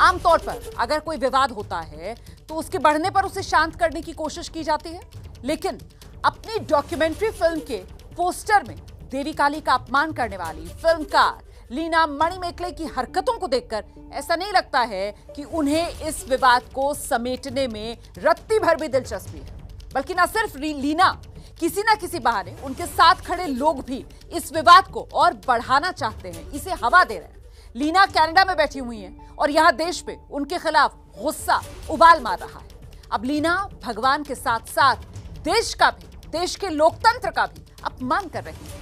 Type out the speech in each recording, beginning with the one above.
आमतौर पर अगर कोई विवाद होता है तो उसके बढ़ने पर उसे शांत करने की कोशिश की जाती है, लेकिन अपनी डॉक्यूमेंट्री फिल्म के पोस्टर में देवी काली का अपमान करने वाली फिल्मकार लीना मणिमेकले की हरकतों को देखकर ऐसा नहीं लगता है कि उन्हें इस विवाद को समेटने में रत्ती भर भी दिलचस्पी है, बल्कि न सिर्फ लीना, किसी न किसी बहाने उनके साथ खड़े लोग भी इस विवाद को और बढ़ाना चाहते हैं, इसे हवा दे रहे हैं। लीना कनाडा में बैठी हुई हैं और यहां देश पे उनके खिलाफ गुस्सा उबाल मार रहा है। अब लीना भगवान के साथ साथ देश का भी, देश के लोकतंत्र का भी अपमान कर रही है।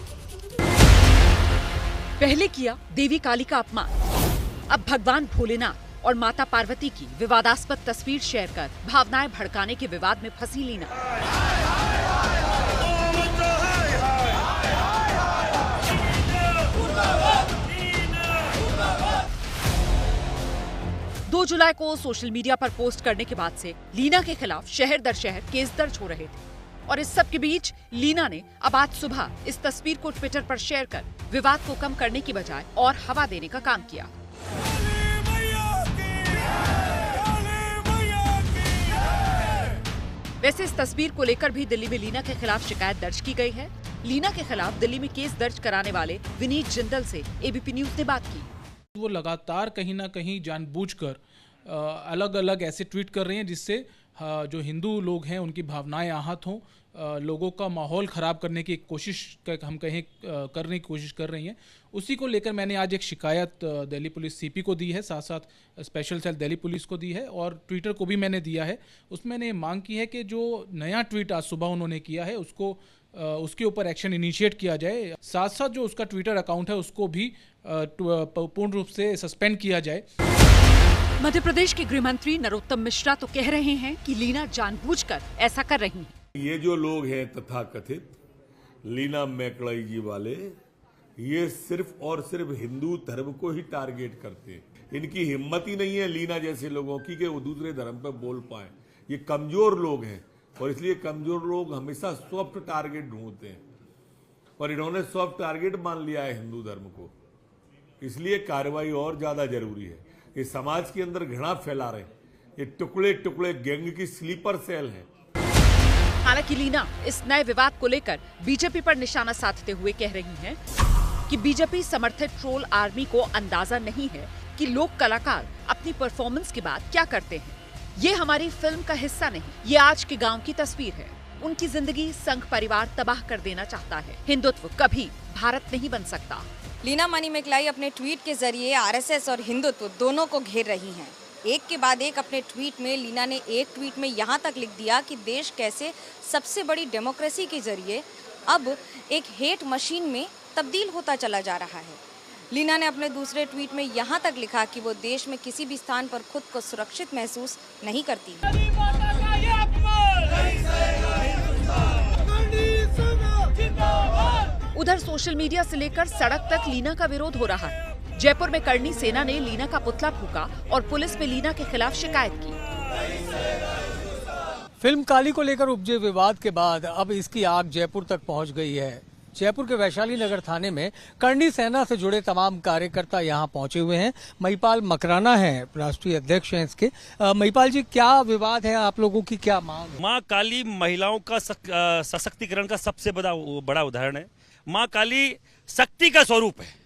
पहले किया देवी काली का अपमान, अब भगवान भोलेनाथ और माता पार्वती की विवादास्पद तस्वीर शेयर कर भावनाएं भड़काने के विवाद में फंसी लीना। 2 जुलाई को सोशल मीडिया पर पोस्ट करने के बाद से लीना के खिलाफ शहर दर शहर केस दर्ज हो रहे थे और इस सब के बीच लीना ने अब आज सुबह इस तस्वीर को ट्विटर पर शेयर कर विवाद को कम करने की बजाय और हवा देने का काम किया। वैसे इस तस्वीर को लेकर भी दिल्ली में लीना के खिलाफ शिकायत दर्ज की गई है। लीना के खिलाफ दिल्ली में केस दर्ज कराने वाले विनीत जिंदल से एबीपी न्यूज ने बात की। वो लगातार कहीं ना कहीं जानबूझकर अलग अलग ऐसे ट्वीट कर रहे हैं जिससे जो हिंदू लोग हैं उनकी भावनाएं आहत हों, लोगों का माहौल ख़राब करने की कोशिश हम कहें करने की कोशिश कर रही हैं। उसी को लेकर मैंने आज एक शिकायत दिल्ली पुलिस सीपी को दी है, साथ साथ स्पेशल सेल दिल्ली पुलिस को दी है और ट्विटर को भी मैंने दिया है। उसमें मैंने मांग की है कि जो नया ट्वीट आज सुबह उन्होंने किया है उसके ऊपर एक्शन इनिशिएट किया जाए, साथ साथ जो उसका ट्विटर अकाउंट है उसको भी पूर्ण रूप से सस्पेंड किया जाए। मध्य प्रदेश के गृह मंत्री नरोत्तम मिश्रा तो कह रहे हैं कि लीना जानबूझकर ऐसा कर रही है। ये जो लोग हैं तथाकथित लीना मैकलाई जी वाले, ये सिर्फ और सिर्फ हिंदू धर्म को ही टारगेट करते हैं। इनकी हिम्मत ही नहीं है लीना जैसे लोगों की कि वो दूसरे धर्म पर बोल पाए। ये कमजोर लोग हैं और इसलिए कमजोर लोग हमेशा सॉफ्ट टारगेट ढूंढते हैं और इन्होंने सॉफ्ट टारगेट मान लिया है हिंदू धर्म को। इसलिए कार्रवाई और ज्यादा जरूरी है। ये समाज के अंदर घृणा फैला रहे हैं, ये टुकड़े टुकड़े गैंग की स्लीपर सेल है। हालांकि लीना इस नए विवाद को लेकर बीजेपी पर निशाना साधते हुए कह रही हैं कि बीजेपी समर्थित ट्रोल आर्मी को अंदाजा नहीं है कि लोक कलाकार अपनी परफॉर्मेंस के बाद क्या करते हैं। ये हमारी फिल्म का हिस्सा नहीं, ये आज के गांव की तस्वीर है। उनकी जिंदगी संघ परिवार तबाह कर देना चाहता है। हिंदुत्व कभी भारत नहीं बन सकता। लीना मणिमेकलाई अपने ट्वीट के जरिए आरएसएस और हिंदुत्व दोनों को घेर रही हैं। एक के बाद एक अपने ट्वीट में लीना ने एक ट्वीट में यहाँ तक लिख दिया कि देश कैसे सबसे बड़ी डेमोक्रेसी के जरिए अब एक हेट मशीन में तब्दील होता चला जा रहा है। लीना ने अपने दूसरे ट्वीट में यहाँ तक लिखा कि वो देश में किसी भी स्थान पर खुद को सुरक्षित महसूस नहीं करती। उधर सोशल मीडिया से लेकर सड़क तक लीना का विरोध हो रहा है। जयपुर में करणी सेना ने लीना का पुतला फूंका और पुलिस में लीना के खिलाफ शिकायत की। फिल्म काली को लेकर उपजे विवाद के बाद अब इसकी आग जयपुर तक पहुंच गई है। जयपुर के वैशाली नगर थाने में करणी सेना से जुड़े तमाम कार्यकर्ता यहां पहुंचे हुए हैं। महिपाल मकराना हैं, राष्ट्रीय अध्यक्ष हैं इसके। महिपाल जी, क्या विवाद है, आप लोगों की क्या मांग है? माँ काली महिलाओं का सशक्तिकरण का सबसे बड़ा उदाहरण है। माँ काली शक्ति का स्वरूप है।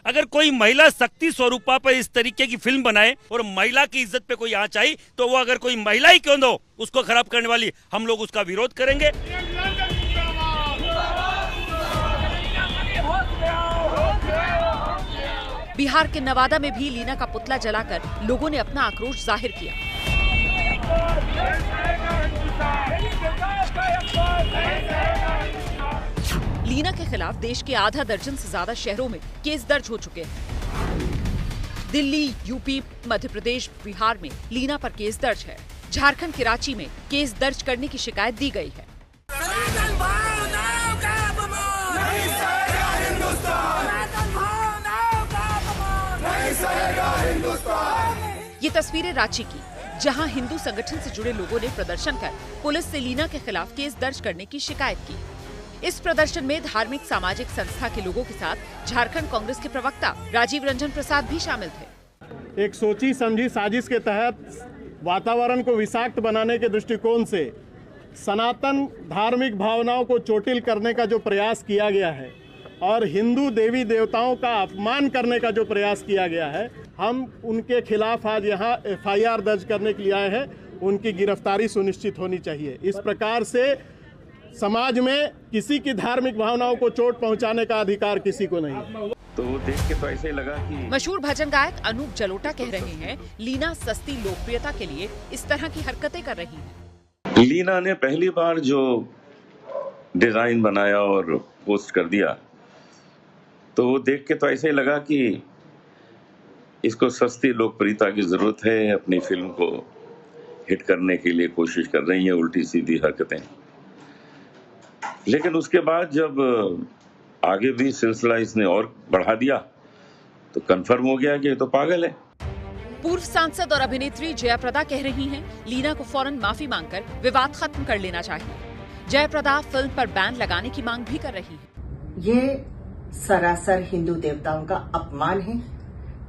अगर कोई महिला शक्ति स्वरूपा पर इस तरीके की फिल्म बनाए और महिला की इज्जत पे कोई आँच आई तो वो अगर कोई महिला ही क्यों दो उसको खराब करने वाली, हम लोग उसका विरोध करेंगे। बिहार के नवादा में भी लीना का पुतला जलाकर लोगों ने अपना आक्रोश जाहिर किया। लीना के खिलाफ देश के आधा दर्जन से ज्यादा शहरों में केस दर्ज हो चुके हैं। दिल्ली, यूपी, मध्य प्रदेश, बिहार में लीना पर केस दर्ज है। झारखंड के रांची में केस दर्ज करने की शिकायत दी गई है। ये तस्वीरें रांची की, जहां हिंदू संगठन से जुड़े लोगों ने प्रदर्शन कर पुलिस से लीना के खिलाफ केस दर्ज करने की शिकायत की। इस प्रदर्शन में धार्मिक सामाजिक संस्था के लोगों के साथ झारखंड कांग्रेस के प्रवक्ता राजीव रंजन प्रसाद भी शामिल थे। एक सोची समझी साजिश के तहत वातावरण को विषाक्त बनाने के दृष्टिकोण से सनातन धार्मिक भावनाओं को चोटिल करने का जो प्रयास किया गया है और हिंदू देवी देवताओं का अपमान करने का जो प्रयास किया गया है, हम उनके खिलाफ आज यहाँ FIR दर्ज करने के लिए आए हैं। उनकी गिरफ्तारी सुनिश्चित होनी चाहिए। इस प्रकार से समाज में किसी की धार्मिक भावनाओं को चोट पहुंचाने का अधिकार किसी को नहीं। तो वो देख के तो ऐसे ही लगा कि मशहूर भजन गायक अनूप जलोटा कह रहे हैं, लीना सस्ती लोकप्रियता के लिए इस तरह की हरकतें कर रही हैं। लीना ने पहली बार जो डिजाइन बनाया और पोस्ट कर दिया, तो वो देख के तो ऐसे ही लगा कि इसको सस्ती लोकप्रियता की जरूरत है। अपनी फिल्म को हिट करने के लिए कोशिश कर रही है, उल्टी सीधी हरकतें। लेकिन उसके बाद जब आगे भी सिलसिला इसने और बढ़ा दिया तो कंफर्म हो गया कि ये तो पागल है। पूर्व सांसद और अभिनेत्री जयाप्रदा कह रही हैं, लीना को फौरन माफी मांगकर विवाद खत्म कर लेना चाहिए। जयाप्रदा फिल्म पर बैन लगाने की मांग भी कर रही है। ये सरासर हिंदू देवताओं का अपमान है।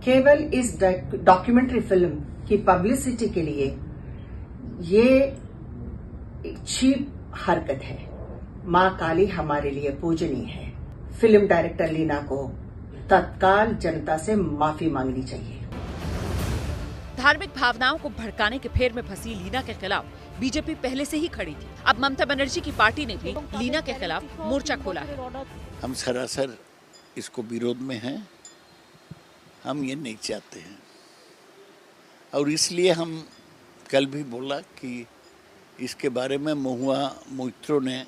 केवल इस डॉक्यूमेंट्री फिल्म की पब्लिसिटी के लिए ये चीप हरकत है। मां काली हमारे लिए पूजनीय है। फिल्म डायरेक्टर लीना को तत्काल जनता से माफी मांगनी चाहिए। धार्मिक भावनाओं को भड़काने के फेर में फंसी लीना के खिलाफ बीजेपी पहले से ही खड़ी थी। अब ममता बनर्जी की पार्टी ने भी लीना के खिलाफ मोर्चा खोला है। हम सरासर इसको विरोध में हैं। हम ये नहीं चाहते हैं और इसलिए हम कल भी बोला कि इसके बारे में महुआ मोइत्रो ने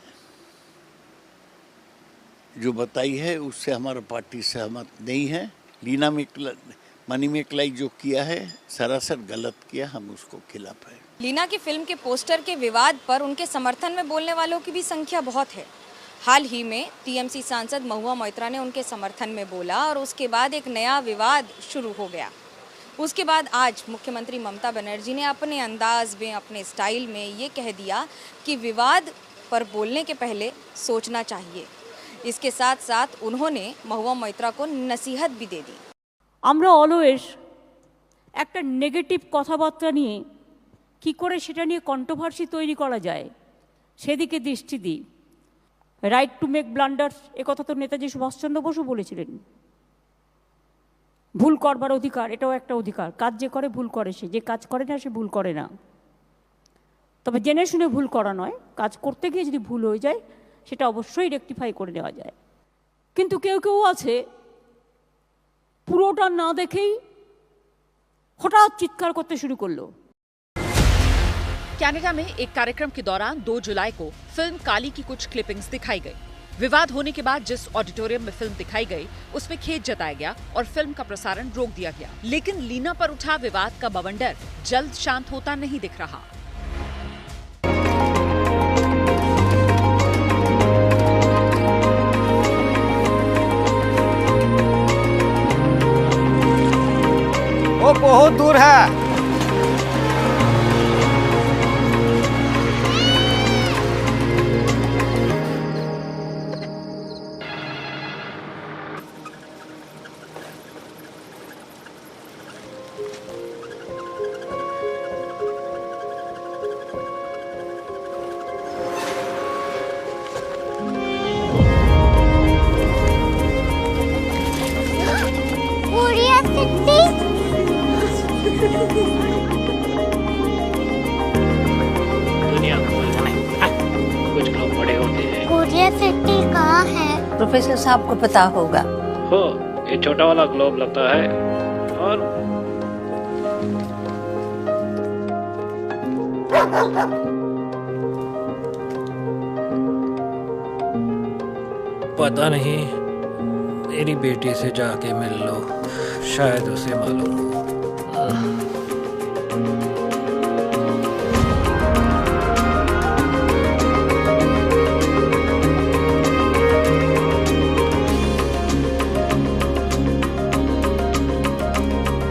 जो बताई है उससे हमारा पार्टी सहमत नहीं है। लीना मणिमेकलाई जो किया है सरासर गलत किया, हम उसको खिलाफ है। लीना की फिल्म के पोस्टर के विवाद पर उनके समर्थन में बोलने वालों की भी संख्या बहुत है। हाल ही में टीएमसी सांसद महुआ मोइत्रा ने उनके समर्थन में बोला और उसके बाद एक नया विवाद शुरू हो गया। उसके बाद आज मुख्यमंत्री ममता बनर्जी ने अपने अंदाज में, अपने स्टाइल में ये कह दिया कि विवाद पर बोलने के पहले सोचना चाहिए। इसके साथ साथ उन्होंने महुआ मोइत्रा को नसीहत भी दे दी। আমরা অলওয়েজ একটা নেগেটিভ কথাবার্তা নিয়ে কি করে সেটা নিয়ে কন্ট্রোভার্সি তৈরি করা যায় সেদিকে দৃষ্টি দিই। রাইট টু মেক ব্লান্ডার্স এ কথা তো নেতাজি সুভাষচন্দ্র বসু বলেছিলেন। ভুল করবার অধিকার, এটাও একটা অধিকার। কাজ যে করে ভুল করে, সে যে কাজ করে না সে ভুল করে না। তবে জেনে শুনে ভুল করা নয়, কাজ করতে গিয়ে যদি ভুল হয়ে যায় সেটা অবশ্যই রেকটিফাই করে নেওয়া যায়। কিন্তু কেউ কেউ আছে পুরোটা না দেখেই হঠাৎ চিৎকার করতে শুরু করলো। कनाडा में एक कार्यक्रम के दौरान 2 जुलाई को फिल्म काली की कुछ क्लिपिंग्स दिखाई गई। विवाद होने के बाद जिस ऑडिटोरियम में फिल्म दिखाई गई उसमें खेद जताया गया और फिल्म का प्रसारण रोक दिया गया। लेकिन लीना पर उठा विवाद का बवंडर जल्द शांत होता नहीं दिख रहा। वो बहुत दूर है। प्रोफेसर साहब को पता होगा। हो, ये छोटा वाला ग्लोब लगता है और पता नहीं, मेरी बेटी से जाके मिल लो, शायद उसे मालूम हो।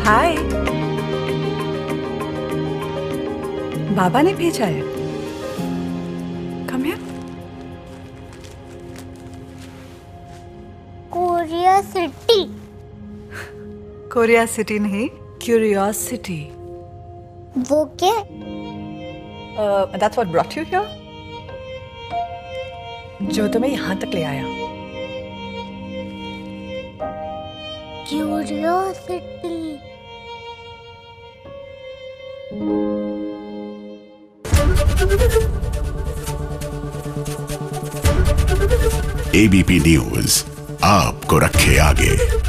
हाय, बाबा ने भेजा है। Come here. Korea city. Korea city नहीं, Curiosity. वो क्या? That's what brought you here? जो तुम्हें यहाँ तक ले आया. Curiosity. ABP न्यूज़ आपको रखे आगे.